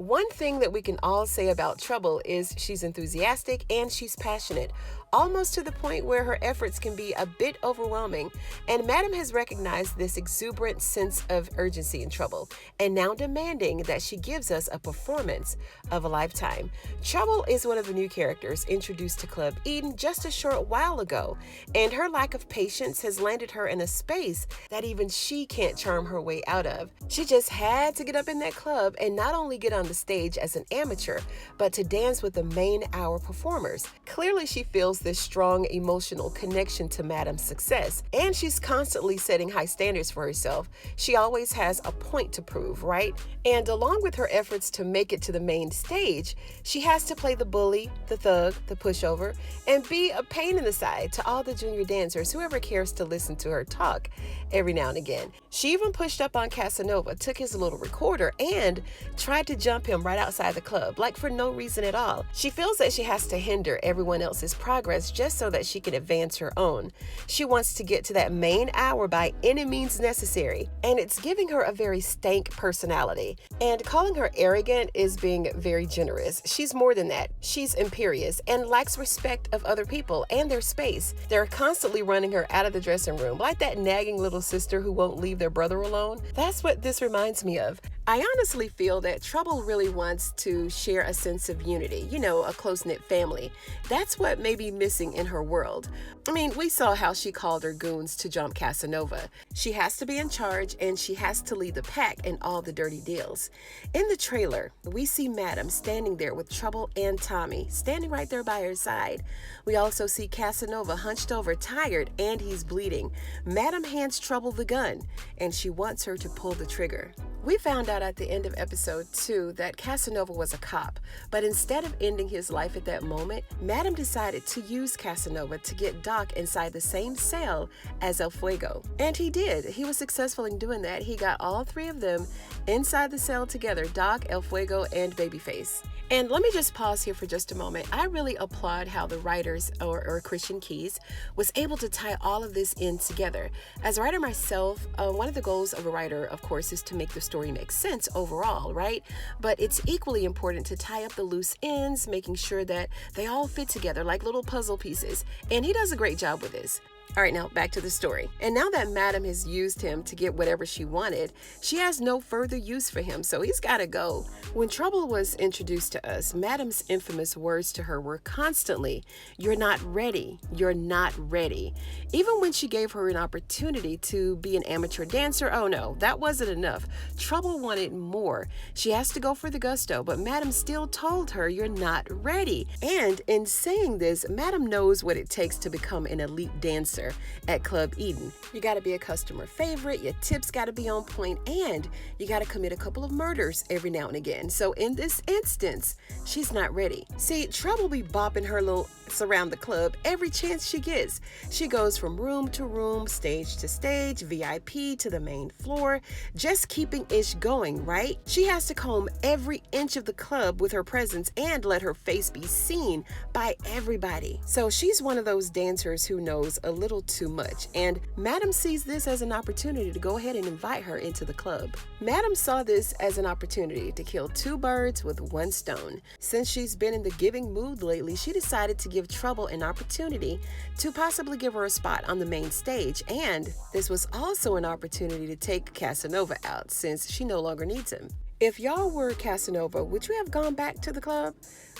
One thing that we can all say about Trouble is she's enthusiastic and she's passionate, almost to the point where her efforts can be a bit overwhelming. And Madam has recognized this exuberant sense of urgency in Trouble, and now demanding that she gives us a performance of a lifetime. Trouble is one of the new characters introduced to Club Eden just a short while ago, and her lack of patience has landed her in a space that even she can't charm her way out of. She just had to get up in that club and not only get on the stage as an amateur, but to dance with the main hour performers. Clearly, she feels this strong emotional connection to Madam's success, and she's constantly setting high standards for herself. She always has a point to prove, right? And along with her efforts to make it to the main stage, she has to play the bully, the thug, the pushover, and be a pain in the side to all the junior dancers, whoever cares to listen to her talk every now and again. She even pushed up on Casanova, took his little recorder, and tried to jump him right outside the club, like for no reason at all. She feels that she has to hinder everyone else's progress just so that she can advance her own. She wants to get to that main hour by any means necessary, and it's giving her a very stank personality. And calling her arrogant is being very generous. She's more than that. She's imperious and lacks respect of other people and their space. They're constantly running her out of the dressing room, like that nagging little sister who won't leave their brother alone. That's what this reminds me of. I honestly feel that Trouble really wants to share a sense of unity, a close-knit family. That's what may be missing in her world. I mean, we saw how she called her goons to jump Casanova. She has to be in charge, and she has to lead the pack in all the dirty deals. In the trailer, we see Madam standing there with Trouble and Tommy, standing right there by her side. We also see Casanova hunched over, tired, and he's bleeding. Madam hands Trouble the gun, and she wants her to pull the trigger. We found out at the end of episode 2 that Casanova was a cop, but instead of ending his life at that moment, Madam decided to use Casanova to get Doc inside the same cell as El Fuego. And he did. He was successful in doing that. He got all three of them inside the cell together, Doc, El Fuego, and Babyface. And let me just pause here for just a moment. I really applaud how the writers, or Christian Keys, was able to tie all of this in together. As a writer myself, one of the goals of a writer, of course, is to make the story make sense overall, right? But it's equally important to tie up the loose ends, making sure that they all fit together like little puzzle pieces. And he does a great job with this. All right, now back to the story. And now that Madam has used him to get whatever she wanted, she has no further use for him, so he's got to go. When Trouble was introduced to us, Madam's infamous words to her were constantly, "You're not ready. You're not ready." Even when she gave her an opportunity to be an amateur dancer, oh no, that wasn't enough. Trouble wanted more. She has to go for the gusto, but Madam still told her, "You're not ready." And in saying this, Madam knows what it takes to become an elite dancer at Club Eden. You got to be a customer favorite, your tips got to be on point, and you got to commit a couple of murders every now and again. So in this instance, she's not ready. See, Trouble be bopping her little around the club every chance she gets. She goes from room to room, stage to stage, VIP to the main floor, just keeping ish going, right? She has to comb every inch of the club with her presence and let her face be seen by everybody. So she's one of those dancers who knows a little too much, and Madam sees this as an opportunity to go ahead and invite her into the club. Madam saw this as an opportunity to kill two birds with one stone. Since she's been in the giving mood lately, she decided to give Trouble an opportunity to possibly give her a spot on the main stage, and this was also an opportunity to take Casanova out since she no longer needs him. If y'all were Casanova, would you have gone back to the club?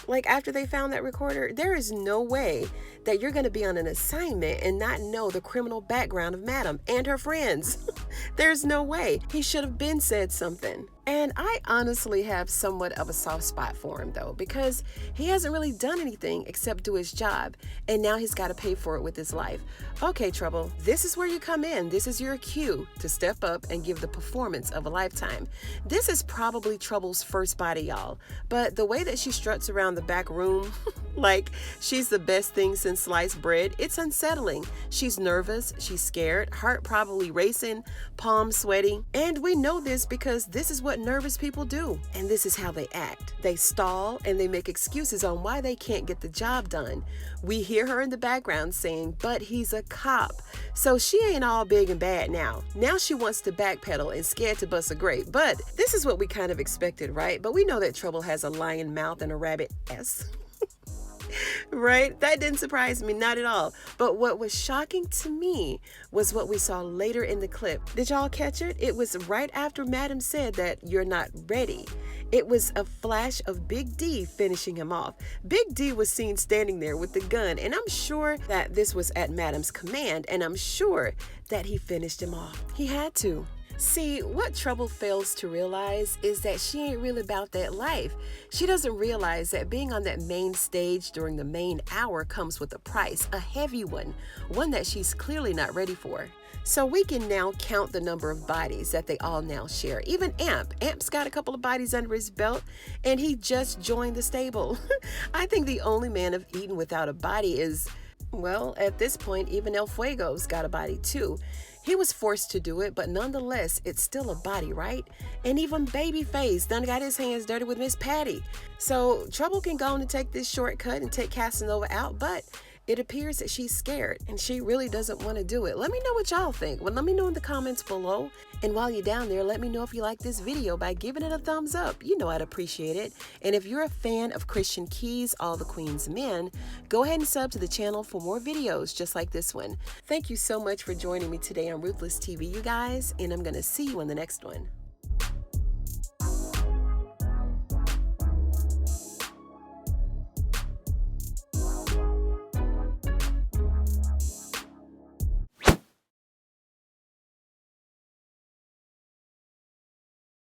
Like after they found that recorder? There is no way that you're going to be on an assignment and not know the criminal background of Madam and her friends. There's no way. He should have been said something. And I honestly have somewhat of a soft spot for him though, because he hasn't really done anything except do his job, and now he's got to pay for it with his life. Okay, Trouble, this is where you come in. This is your cue to step up and give the performance of a lifetime. This is probably Trouble's first body, y'all, but the way that she struts around the back room, Like she's the best thing since sliced bread. It's unsettling. She's nervous, she's scared, heart probably racing, palms sweaty. And we know this because this is what nervous people do. And this is how they act. They stall and they make excuses on why they can't get the job done. We hear her in the background saying, but he's a cop. So she ain't all big and bad now. Now she wants to backpedal and scared to bust a grape. But this is what we kind of expected, right? But we know that trouble has a lion mouth and a rabbit ass. Right? That didn't surprise me, not at all. But what was shocking to me was what we saw later in the clip. Did y'all catch it? It was right after Madam said that you're not ready. It was a flash of Big D finishing him off. Big D was seen standing there with the gun, and I'm sure that this was at Madam's command, and I'm sure that he finished him off. He had to. See, what Trouble fails to realize is that she ain't really about that life. She doesn't realize that being on that main stage during the main hour comes with a price, a heavy one that she's clearly not ready for. So we can now count the number of bodies that they all now share. Even Amp's got a couple of bodies under his belt, and he just joined the stable. I think the only man of Eden without a body is, well, at this point, even El Fuego's got a body too. He was forced to do it, but nonetheless, it's still a body, right? And even Babyface done got his hands dirty with Miss Patty. So Trouble can go on and take this shortcut and take Casanova out, but it appears that she's scared and she really doesn't want to do it. Let me know what y'all think. Well, let me know in the comments below. And while you're down there, let me know if you like this video by giving it a thumbs up. You know I'd appreciate it. And if you're a fan of Christian Key's All the Queen's Men, go ahead and sub to the channel for more videos just like this one. Thank you so much for joining me today on Ruthless TV, you guys, and I'm going to see you in the next one.